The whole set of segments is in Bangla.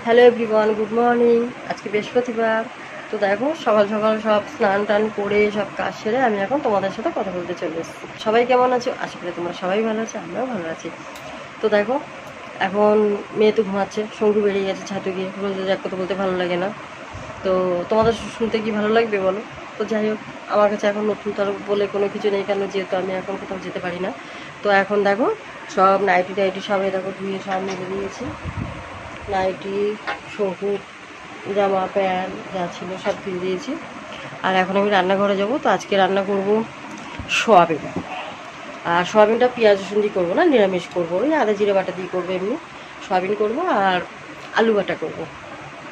Hello everyone, good morning. আজকে বৃহস্পতিবার। তো দেখো সকাল সকাল সব স্নান টান করে সব কাজ সেরে আমি এখন তোমাদের সাথে কথা বলতে চলে এসেছি। সবাই কেমন আছো? আশা করি তোমরা সবাই ভালো আছো, আমরাও ভালো আছি। তো দেখো এখন মেয়ে তো ঘুমাচ্ছে, শঙ্কু বেরিয়ে গেছে ছাদে গিয়ে। রোজ রোজ এক কথা বলতে ভালো লাগে না, তো তোমাদের শুনতে কি ভালো লাগবে বলো? তো যাই হোক, আমার কাছে এখন নতুন তরফ বলে কোনো কিছু নেই, কেন যেহেতু আমি এখন কোথাও যেতে পারি না। তো এখন দেখো সব নাইটি টাইটি সবাই দেখো ধুয়ে সব মেলে দিয়েছি। নাইটি, শঙ্কু, জামা প্যান্ট যা ছিল সব ধুয়ে দিয়েছি। আর এখন আমি রান্নাঘরে যাব। তো আজকে রান্না করব সোয়াবিন। আর সোয়াবিনটা পেঁয়াজ রসুন দিয়ে করবো না, নিরামিষ করবো, ওই আদা জিরে বাটা দিয়ে করবো। এমনি সোয়াবিন করবো আর আলু বাটা করবো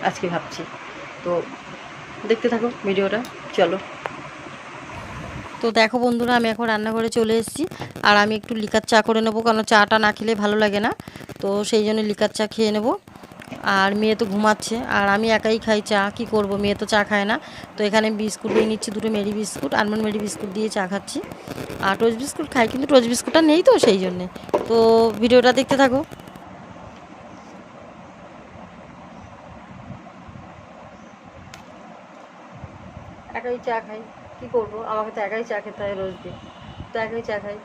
আজকে ভাবছি। তো দেখতে থাকো ভিডিওটা, চলো। তো দেখো বন্ধুরা, আমি এখন রান্নাঘরে চলে এসেছি। আর আমি একটু লিকার চা করে নেবো, কারণ চাটা না খেলে ভালো লাগে না। তো সেই জন্য লিকার চা খেয়ে নেবো। আর মেয়ে তো ঘুমাচ্ছে, আর আমি একাই খাই চা, কি করব, মেয়ে তো চা খায় না। তো এখানে বিস্কুট নিয়ে নিচ্ছি, দুটো Mary biscuit, almond Mary biscuit দিয়ে চা খাচ্ছি। আর টোস্ট বিস্কুট খাই, কিন্তু টোস্ট বিস্কুটটা নেই, তো সেই জন্যে। তো ভিডিওটা দেখতে থাকো। একাই চা খাই, কি করব, আমাকে তো একাই চা খেতে হয় রোজ দিন। তো একাই চা খাই।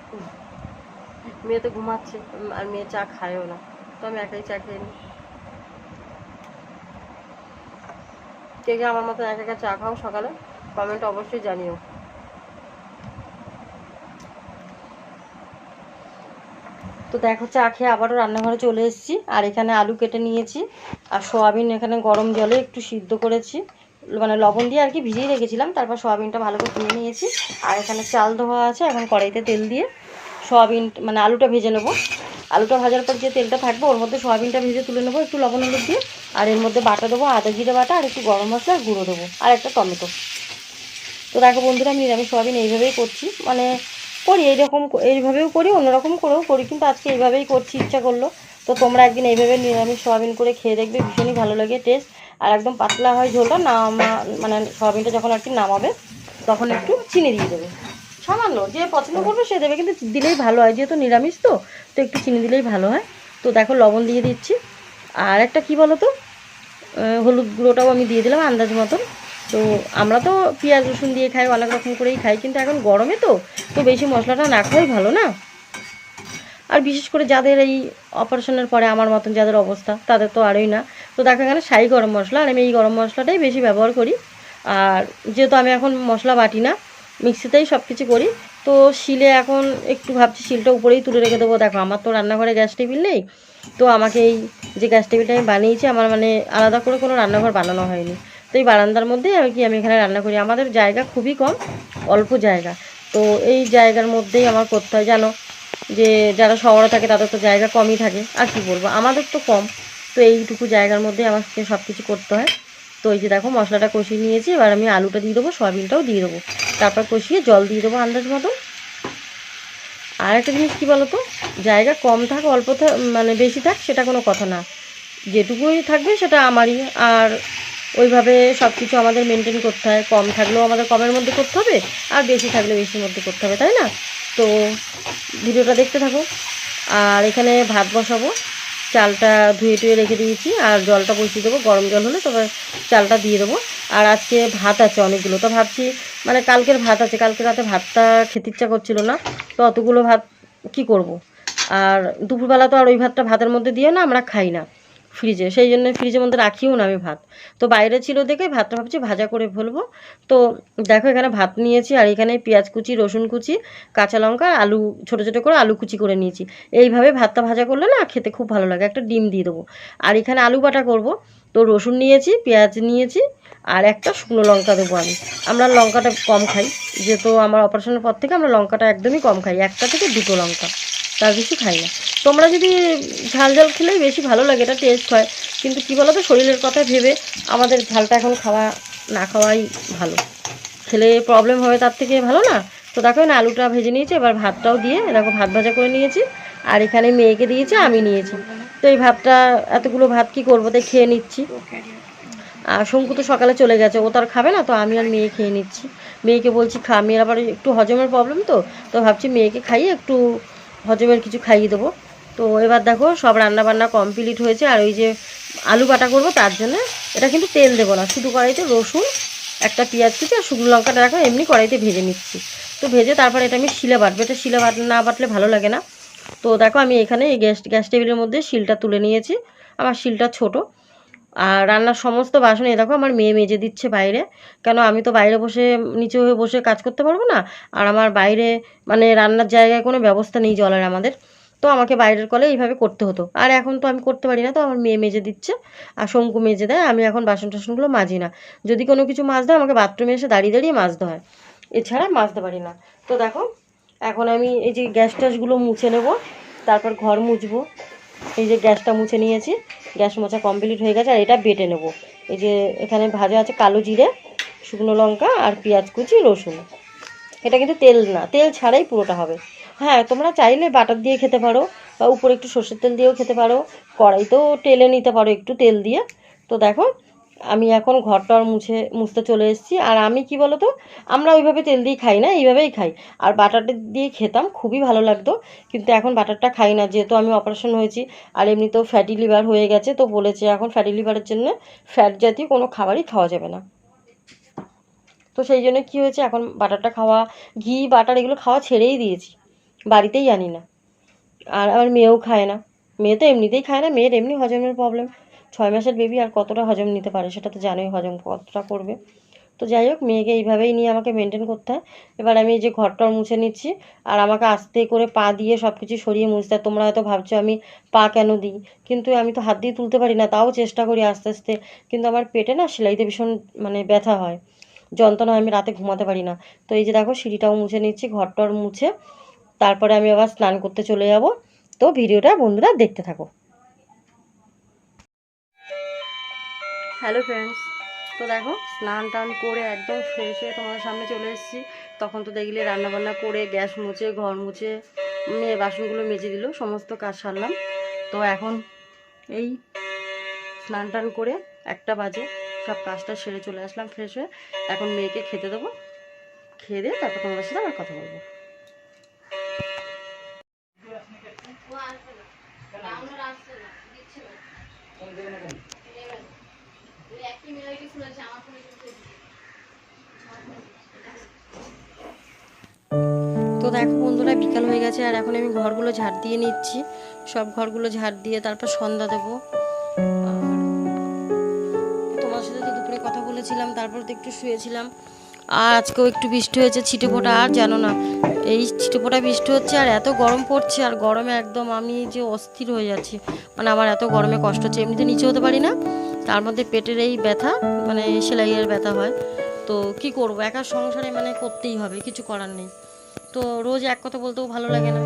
মেয়ে তো ঘুমাচ্ছে, আর মেয়ে চা খায়ও না, তো আমি একাই চা খেয়ে নিই। কে কে আমার মতো একা একা চা খাও সকালে, কমেন্ট অবশ্যই জানিও। তো দেখো চা খেয়ে আবারও রান্নাঘরে চলে এসেছি। আর এখানে আলু কেটে নিয়েছি, আর সোয়াবিন এখানে গরম জলে একটু সিদ্ধ করেছি, মানে লবণ দিয়ে আর কি ভিজিয়ে রেখেছিলাম। তারপর সোয়াবিনটা ভালো করে ধুয়ে নিয়েছি। আর এখানে চাল ধোয়া আছে, এখন কড়াইতে তেল দিয়ে সোয়াবিন মানে আলুটা ভেজে নেবো। আলুটা ভাজার পর যে তেলটা থাকবে ওর মধ্যে সোয়াবিনটা ভেজে তুলে নেবো একটু লবণ হলুদ দিয়ে। আর এর মধ্যে বাটা দেবো, আদা জিরে বাটা, আর একটু গরম মশলা আর গুঁড়ো দেবো, আর একটা টমেটো। তো দেখো বন্ধুরা, আমি নিরামিষ সোয়াবিন এইভাবেই করছি, মানে করি এইরকম, এইভাবেও করি, অন্যরকম করেও করি, কিন্তু আজকে এইভাবেই করছি, ইচ্ছা করলো। তো তোমরা একদিন এইভাবে নিরামিষ সোয়াবিন করে খেয়ে দেখবে, ভীষণই ভালো লাগে টেস্ট। আর একদম পাতলা হয় ঝোলটা, মানে সোয়াবিনটা যখন আর কি নামাবে তখন একটু চিনি দিয়ে দেবে, সামান্য, যে পছন্দ করবে সে দেবে, কিন্তু দিলেই ভালো হয়, যেহেতু নিরামিষ তো তো একটু চিনি দিলেই ভালো হয়। তো দেখো লবণ দিয়ে দিচ্ছি। আর একটা কি বলো তো, হলুদ গুঁড়োটাও আমি দিয়ে দিলাম আন্দাজ মতন। তো আমরা তো পেঁয়াজ রসুন দিয়ে খাই, অনেক রকম করেই খাই, কিন্তু এখন গরমে তো তো বেশি মশলাটা না খাওয়াই ভালো না। আর বিশেষ করে যাদের এই অপারেশনের পরে আমার মতন যাদের অবস্থা, তাদের তো আরই না। তো দেখো এখানে শাহি গরম মশলা, আর আমি এই গরম মশলাটাই বেশি ব্যবহার করি। আর যেহেতু আমি এখন মশলা বাটি না, মিক্সিতেই সব কিছু করি। তো শিলে এখন একটু ভাবছি শিলটা উপরেই তুলে রেখে দেবো। দেখো আমার তো রান্নাঘরে গ্যাস টেবিল নেই, তো আমাকে এই যে গ্যাস টেবিলটা আমি বানিয়েছি, আমার মানে আলাদা করে কোনো রান্নাঘর বানানো হয়নি। তো এই বারান্দার মধ্যেই আমি এখানে রান্না করি। আমাদের জায়গা খুবই কম, অল্প জায়গা। তো এই জায়গার মধ্যেই আমার করতে হয়, জানো যে যারা শহরে থাকে তাদের তো জায়গা কমই থাকে, আর কি বলবো, আমাদের তো কম। তো এইটুকু জায়গার মধ্যেই আমাকে সব কিছু করতে হয়। তো এই যে দেখো মশলাটা কষিয়ে নিয়েছি, এবার আমি আলুটা দিয়ে দেবো, সয়াবিনটাও দিয়ে দেবো, তারপর কষিয়ে জল দিয়ে দেবো আন্দাজ মতো। আর একটা জিনিস কী বলো তো, জায়গা কম থাক অল্প থাক মানে বেশি থাক সেটা কোনো কথা না, যেটুকুই থাকবে সেটা আমারই। আর ওইভাবে সব কিছু আমাদের মেনটেন করতে হয়, কম থাকলেও আমাদের কমের মধ্যে করতে হবে, আর বেশি থাকলে বেশির মধ্যে করতে হবে, তাই না? তো ভিডিওটা দেখতে থাকো। আর এখানে ভাত বসাবো, চালটা ধুয়ে টুয়ে রেখে দিয়েছি, আর জলটা বসিয়ে দেবো, গরম জল হলে তবে চালটা দিয়ে দেবো। আর আজকে ভাত আছে অনেকগুলো, তো ভাবছি মানে কালকের ভাত আছে, কালকে রাতে ভাতটা খেতে ইচ্ছা করছিল না, তো অতগুলো ভাত কি করব। আর দুপুরবেলা তো আর ওই ভাতটা ভাতের মধ্যে দিয়ে না আমরা খাই না ফ্রিজে, সেই জন্য ফ্রিজের মধ্যে রাখিও না আমি ভাত। তো বাইরে ছিল দেখে ভাতটা ভাবছি ভাজা করে ফেলবো। তো দেখো এখানে ভাত নিয়েছি, আর এখানে পেঁয়াজ কুচি, রসুন কুচি, কাঁচা লঙ্কা, আলু ছোটো ছোটো করে আলু কুচি করে নিয়েছি। এইভাবে ভাতটা ভাজা করলে না খেতে খুব ভালো লাগে। একটা ডিম দিয়ে দেবো। আর এখানে আলু বাটা করব। তো রসুন নিয়েছি, পেঁয়াজ নিয়েছি, আর একটা শুকনো লঙ্কা দেবো আমি। আমরা লঙ্কাটা কম খাই, যেহেতু আমার অপারেশনের পর থেকে আমরা লঙ্কাটা একদমই কম খাই, একটা থেকে দুটো লঙ্কা, তার বেশি খাই না। তোমরা যদি ঝাল ঝাল খেলেই বেশি ভালো লাগে, এটা টেস্ট হয়, কিন্তু কী বলো তো, শরীরের কথা ভেবে আমাদের ঝালটা এখন খাওয়া না খাওয়াই ভালো, খেলে প্রবলেম হবে তার থেকে ভালো না। তো দেখো না আলুটা ভেজে নিয়েছি, এবার ভাতটাও দিয়ে দেখো ভাত ভাজা করে নিয়েছি। আর এখানে মেয়েকে দিয়েছি, আমি নিয়েছি। তো এই ভাতটা, এতগুলো ভাত কি করবো, তাই খেয়ে নিচ্ছি। আর শঙ্কু তো সকালে চলে গেছে, ও তো আর খাবে না, তো আমি আর মেয়ে খেয়ে নিচ্ছি। মেয়েকে বলছি খা, মেয়ের আবার একটু হজমের প্রবলেম, তো তো ভাবছি মেয়েকে খাইয়ে একটু হজমের কিছু খাইয়ে দেবো। তো এবার দেখো সব রান্না বান্না কমপ্লিট হয়েছে। আর ওই যে আলু বাটা করব, তার জন্য এটা কিন্তু তেল দেবো না, শুধু কড়াইতে রসুন, একটা পেঁয়াজ কুচি আর শুকনো লঙ্কাটা রাখো এমনি কড়াইতে ভেজে নিচ্ছি। তো ভেজে তারপর এটা আমি শিলে বাটবো, এটা শিলে না বাটলে ভালো লাগে না। তো দেখো আমি এখানে এই গ্যাস টেবিলের মধ্যে শিলটা তুলে নিয়েছি, আমার শিলটা ছোট। আর রান্নার সমস্ত বাসন এই দেখো আমার মেয়ে মেজে দিচ্ছে বাইরে, কেন আমি তো বাইরে বসে নিচে হয়ে বসে কাজ করতে পারবো না। আর আমার বাইরে মানে রান্নার জায়গায় কোনো ব্যবস্থা নেই জলের আমাদের, তো আমাকে বাইরের কলে এইভাবে করতে হতো, আর এখন তো আমি করতে পারি না, তো আমার মেয়ে মেজে দিচ্ছে আর শঙ্কু মেজে দেয়। আমি এখন বাসন টাসনগুলো মাজি না, যদি কোনো কিছু মাজতে হয় আমাকে বাথরুমে এসে দাঁড়িয়ে দাঁড়িয়ে মাজতে হয়, এছাড়া মাজতে পারি না। তো দেখো এখন আমি এই যে গ্যাস ট্যাসগুলো মুছে নেব, তারপর ঘর মুছবো। এই যে গ্যাসটা মুছে নিয়েছি, গ্যাস মোছা কমপ্লিট হয়ে গেছে। আর এটা বেটে নেব, এই যে এখানে ভাজা আছে কালো জিরে, শুকনো লঙ্কা আর পেঁয়াজ কুচি, রসুন। এটা কিন্তু তেল না, তেল ছাড়াই পুরোটা হবে। হ্যাঁ তোমরা চাইলে বাটার দিয়ে খেতে পারো, বা উপরে একটু সর্ষের তেল দিয়েও খেতে পারো, কড়াইতেও টেলে নিতে পারো একটু তেল দিয়ে। তো দেখো আমি এখন ঘরটার মুছতে চলে এসেছি। আর আমি কি বলো তো, আমরা ওইভাবে তেল দিয়ে খাই না, এইভাবেই খাই। আর বাটারটা দিয়ে খেতাম, খুবই ভালো লাগতো, কিন্তু এখন বাটারটা খাই না, যেহেতু আমি অপারেশন হয়েছি আর এমনিতেও ফ্যাটি লিভার হয়ে গেছে। তো বলেছে এখন ফ্যাটি লিভারের জন্য ফ্যাট জাতীয় কোনো খাবারই খাওয়া যাবে না। তো সেই জন্য কী হয়েছে, এখন বাটারটা খাওয়া, ঘি বাটার এগুলো খাওয়া ছেড়েই দিয়েছি, বাড়িতেই আনি না। আর আমার মেয়েও খায় না, মেয়ে তো এমনিতেই খায় না, মেয়ের এমনি হজমের প্রবলেম, 6 মাসের বেবি, আর কতটা হজম নিতে পারে সেটা তো জানোই, হজম কতটা করবে। তো যাই হোক মেয়েকে এইভাবেই নিয়ে আমাকে মেনটেন করতে হয়। এবার আমি এই যে ঘরটর মুছে নিচ্ছি, আর আমাকে আস্তে করে পা দিয়ে সব কিছু সরিয়ে মুছতে হয়। তোমরা হয়তো ভাবছো আমি পা কেন দিই, কিন্তু আমি তো হাত দিয়ে তুলতে পারি না, তাও চেষ্টা করি আস্তে আস্তে। কিন্তু আমার পেটে না সেলাইতে ভীষণ মানে ব্যথা হয়, যন্ত্রণা হয়, আমি রাতে ঘুমাতে পারি না। তো এই যে দেখো সিঁড়িটাও মুছে নিচ্ছি, ঘরটর মুছে তারপরে আমি আবার স্নান করতে চলে যাব। তো ভিডিওটা বন্ধুরা দেখতে থাকো। হ্যালো ফ্রেন্ডস, তো দেখো স্নান টান করে একদম ফ্রেশ হয়ে তোমাদের সামনে চলে এসেছি। তখন তো দেখলে রান্নাবান্না করে গ্যাস মুছে ঘর মুছে মেয়ে বাসনগুলো মেজে দিল, সমস্ত কাজ সারলাম। তো এখন এই স্নান টান করে 1টা বাজে, সব কাজটা সেরে চলে আসলাম ফ্রেশ হয়ে। এখন মেয়েকে খেতে দেবো, খেয়ে দিয়ে তারপর তোমাদের সাথে আবার কথা বলবো। তো দেখো বন্ধুরা বিকাল হয়ে গেছে, আর এখন আমি ঘরগুলো ঝাড় দিয়ে নিচ্ছি, সব ঘরগুলো ঝাড় দিয়ে তারপর সন্ধ্যা দেবো। তোমার সাথে তো দুপুরে কথা বলেছিলাম, তারপর তো একটু শুয়েছিলাম। আর আজকেও একটু বৃষ্টি হয়েছে ছিটে ফোঁটা, আর জানো না এই ছিটে ফোঁটা বৃষ্টি হচ্ছে আর এত গরম পড়ছে, আর গরমে একদম আমি যে অস্থির হয়ে যাচ্ছি, মানে আমার এত গরমে কষ্ট হচ্ছে, এমনিতে নিচে হতে পারি না, তার মধ্যে পেটের এই ব্যথা, মানে সেলাইয়ের ব্যথা হয়। তো কি করব, একা সংসারে মানে করতেই হবে, কিছু করার নেই। তো রোজ এক কথা বলতেও ভালো লাগে না,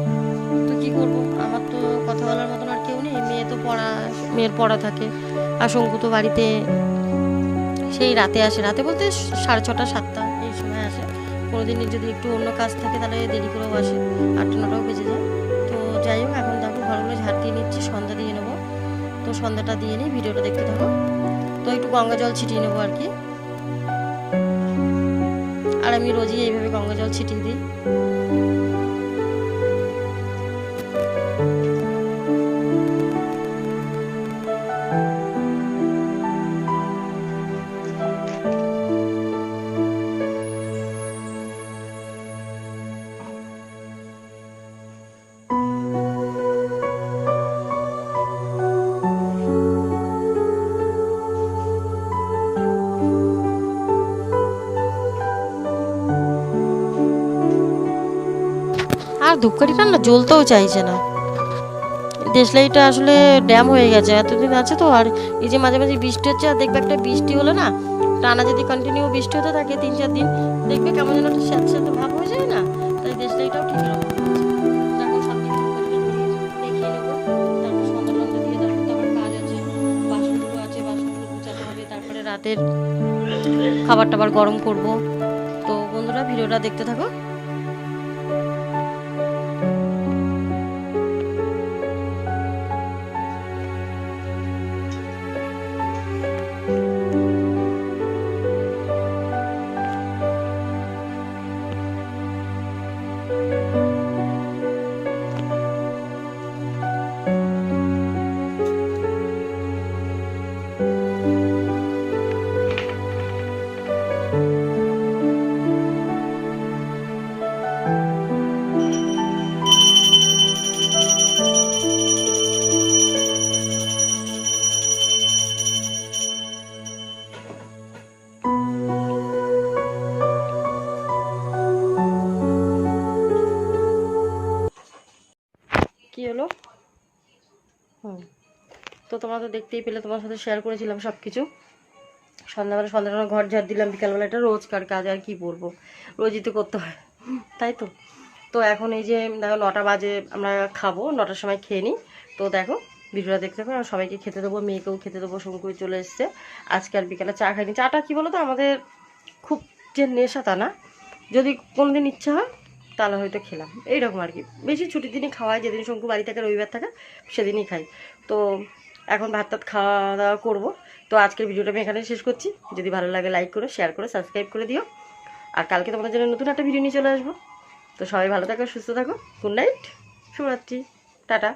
তো কি করব, আমার তো কথা বলার মতন আর কেউ নেই। মেয়ের পড়া থাকে, আর শঙ্কু তো বাড়িতে সেই রাতে আসে, রাতে বলতে 6:30 7টা এই সময় আসে। কোনোদিন যদি একটু অন্য কাজ থাকে তাহলে দেরি করেও আসে, 8টা 9টাও বেজে যায়। তো যাই হোক এখন দেখো ঘরগুলো ঝাড় দিয়ে নিচ্ছি, সন্ধ্যা দিয়ে নেবো। তো সন্ধ্যাটা দিয়ে নিই, ভিডিওটা দেখতে থাকো। তো একটু গঙ্গা জল ছিটিয়ে নেবো আর কি, আর আমি রোজই এইভাবে গঙ্গা জল ছিটিয়ে দিই। আর ধূপকাঠিটা না জ্বলতেও চাইছে না, দেশলাইটা আসলে ড্যাম হয়ে গেছে এতদিন আছে তো। আর এই যে মাঝে মাঝে বৃষ্টি হচ্ছে, আর দেখবে একটা বৃষ্টি হলো না, টানা যদি কন্টিনিউ বৃষ্টি হতে থাকে 3-4 দিন, দেখবে কেমন যেন একটা স্যাঁতস্যাঁতে ভাব হয়ে যায় না, তাই দেশলাইটাও ঠিক এরকম হচ্ছে। দেখো সব দিন দেখিয়ে নেবো, তারপর সন্ধ্যা টন্ধা দিয়ে তারপর তো আবার কাজ আছে, বাসনগুলো আছে, বাসনগুলো গুছাতে হবে, তারপরে রাতের খাবার টাবার গরম করব। তো বন্ধুরা ভিডিওটা দেখতে থাকো। তো তোমরা তো দেখতেই পেলে, তোমার সাথে শেয়ার করেছিলাম সব কিছু। সন্ধ্যাবেলা ঘর ঝাড় দিলাম, বিকালবেলা এটা রোজকার কাজ, আর কি বলবো, রোজই তো করতে হয়, তাই তো। তো এখন এই যে দেখো 9টা বাজে, আমরা খাবো, 9টার সময় খেয়ে নিই। তো দেখো ভিডিওটা দেখতে পাবো, আর সবাইকে খেতে দেবো, মেয়েকেও খেতে দেবো। শঙ্কর চলে এসছে, আজকে আর বিকালে চা খাইনি। চাটা কী বলো তো, আমাদের খুব যে নেশা তা না, যদি কোনো দিন ইচ্ছা হয় তাহলে হয়তো খেলাম, এইরকম আর কি। বেশি ছুটির দিনই খাওয়া হয়, যেদিন শঙ্কু বাড়ি থাকে, রবিবার থাকে, সেদিনই খাই। তো এখন ভাত টাত খাওয়া দাওয়া করবো। তো আজকের ভিডিওটা আমি এখানে শেষ করছি। যদি ভালো লাগে লাইক করো, শেয়ার করো, সাবস্ক্রাইব করে দিও। আর কালকে তোমাদের জন্য নতুন একটা ভিডিও নিয়ে চলে আসবো। তো সবাই ভালো থাকো, সুস্থ থাকো, গুড নাইট, শুভরাত্রি, টাটা।